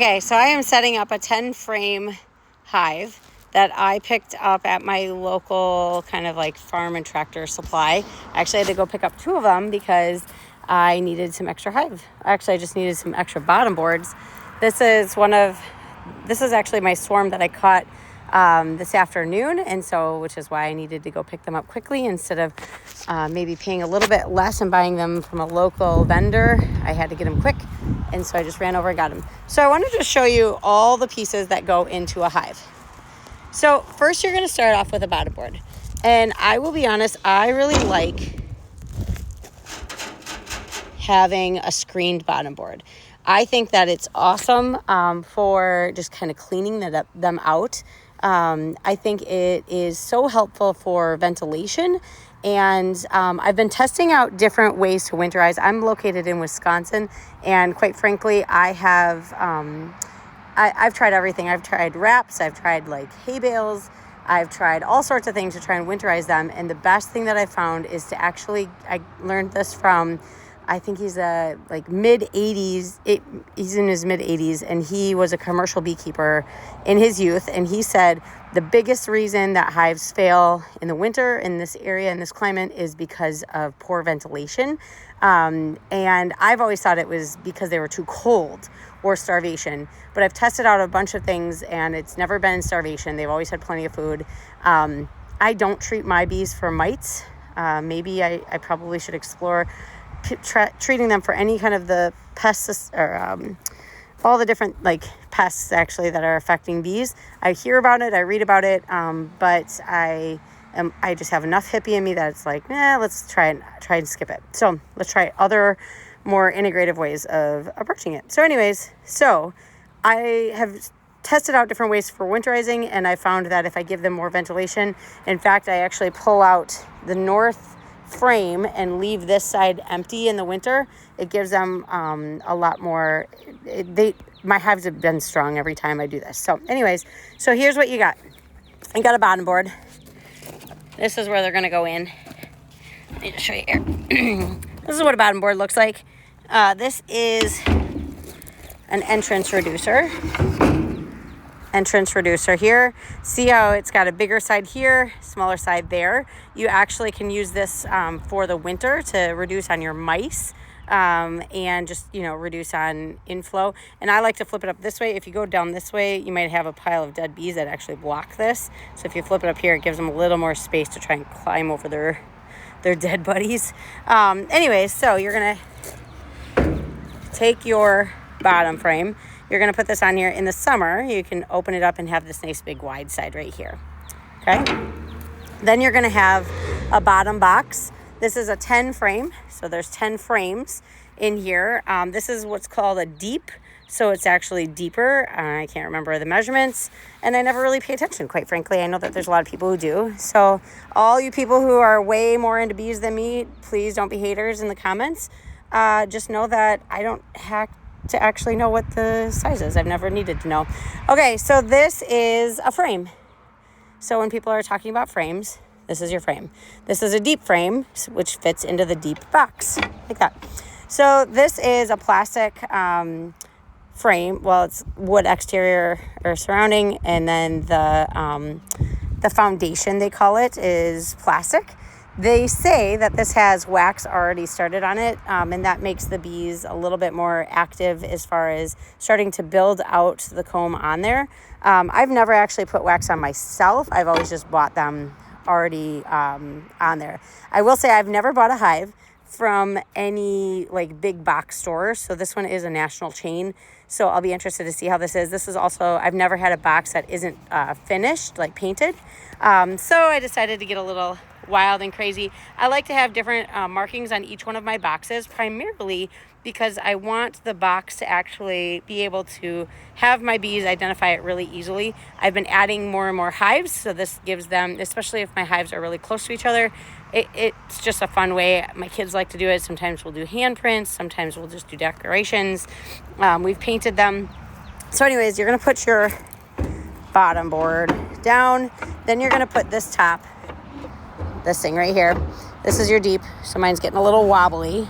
Okay, so I am setting up a 10 frame hive that I picked up at my local kind of like farm and tractor supply. I actually had to go pick up 2 of them because I needed some extra hive. Actually, I just needed some extra bottom boards. This is actually my swarm that I caught this afternoon, and so which is why I needed to go pick them up quickly instead of maybe paying a little bit less and buying them from a local vendor. I had to get them quick, and so I just ran over and got them. So I wanted to show you all the pieces that go into a hive. So first you're going to start off with a bottom board, and I will be honest, I really like having a screened bottom board. I think that it's awesome for just kind of cleaning them out. I think it is so helpful for ventilation, and I've been testing out different ways to winterize. I'm located in Wisconsin, and quite frankly, I've tried everything. I've tried wraps, I've tried like hay bales, I've tried all sorts of things to try and winterize them, and the best thing that I found is to actually, I learned this from, I think he's mid-80s. He's in his mid-80s, and he was a commercial beekeeper in his youth. And he said the biggest reason that hives fail in the winter in this area, in this climate, is because of poor ventilation. And I've always thought it was because they were too cold or starvation. But I've tested out a bunch of things, and it's never been starvation. They've always had plenty of food. I don't treat my bees for mites. Maybe I probably should explore treating them for any kind of the pests or all the different like pests actually that are affecting bees. I hear about it, I read about it, but I just have enough hippie in me that it's like, let's try and skip it. So let's try other more integrative ways of approaching it. So anyways, I have tested out different ways for winterizing, and I found that if I give them more ventilation, in fact, I actually pull out the north frame and leave this side empty in the winter, it gives them a lot more. My hives have been strong every time I do this. So anyways, so here's what you got. You got a bottom board. This is where they're going to go in. Let me just show you here. This is what a bottom board looks like. This is an entrance reducer here. See how it's got a bigger side here, smaller side there. You actually can use this for the winter to reduce on your mice and just, reduce on inflow. And I like to flip it up this way. If you go down this way, you might have a pile of dead bees that actually block this. So if you flip it up here, it gives them a little more space to try and climb over their dead buddies. Anyways, so you're going to take your bottom frame. You're going to put this on here. In the summer, you can open it up and have this nice big wide side right here. Okay. Then you're going to have a bottom box. This is a 10 frame. So there's 10 frames in here. This is what's called a deep. So it's actually deeper. I can't remember the measurements, and I never really pay attention, quite frankly. I know that there's a lot of people who do. So all you people who are way more into bees than me, please don't be haters in the comments. Just know that I don't have to actually know what the size is. I've never needed to know. Okay, so this is a frame. So when people are talking about frames, this is your frame. This is a deep frame, which fits into the deep box, like that. So this is a plastic frame. Well, it's wood exterior or surrounding, and then the foundation, they call it, is plastic. They say that this has wax already started on it, and that makes the bees a little bit more active as far as starting to build out the comb on there. I've never actually put wax on myself. I've always just bought them already on there. I will say I've never bought a hive from any like big box store. So this one is a national chain. So I'll be interested to see how this is. This is also, I've never had a box that isn't finished, like painted. So I decided to get a little wild and crazy. I like to have different markings on each one of my boxes, primarily because I want the box to actually be able to have my bees identify it really easily. I've been adding more and more hives, so this gives them, especially if my hives are really close to each other, it's just a fun way. My kids like to do it. Sometimes we'll do handprints, sometimes we'll just do decorations. We've painted them. So anyways, you're going to put your bottom board down, then you're going to put this top, this thing right here. This is your deep, so mine's getting a little wobbly.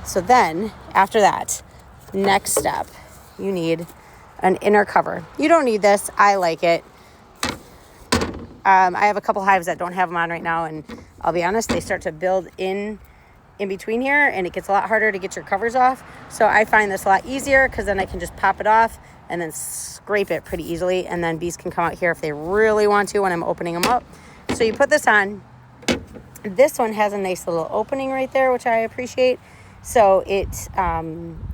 So then, after that, next step, you need an inner cover. You don't need this. I like it. I have a couple hives that don't have them on right now, and I'll be honest, they start to build in between here, and it gets a lot harder to get your covers off. So I find this a lot easier because then I can just pop it off and then scrape it pretty easily, and then bees can come out here if they really want to when I'm opening them up. So you put this on. This one has a nice little opening right there, which I appreciate. So it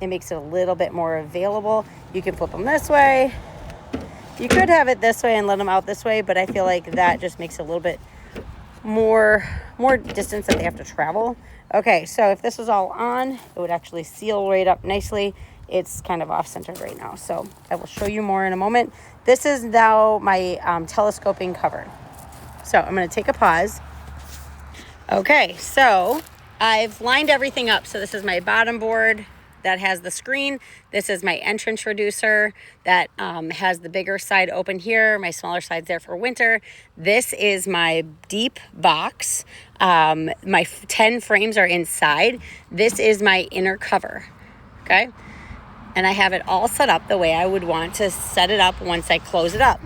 makes it a little bit more available. You can flip them this way. You could have it this way and let them out this way, but I feel like that just makes it a little bit more distance that they have to travel. Okay, so if this was all on, it would actually seal right up nicely. It's kind of off-centered right now, so I will show you more in a moment. This is now my telescoping cover. So I'm going to take a pause. Okay, so I've lined everything up. So this is my bottom board that has the screen. This is my entrance reducer that has the bigger side open here. My smaller side's there for winter. This is my deep box. My 10 frames are inside. This is my inner cover, okay? And I have it all set up the way I would want to set it up once I close it up.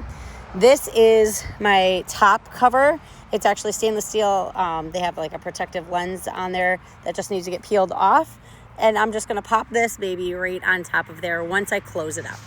This is my top cover. It's actually stainless steel. They have like a protective lens on there that just needs to get peeled off. And I'm just gonna pop this baby right on top of there once I close it up.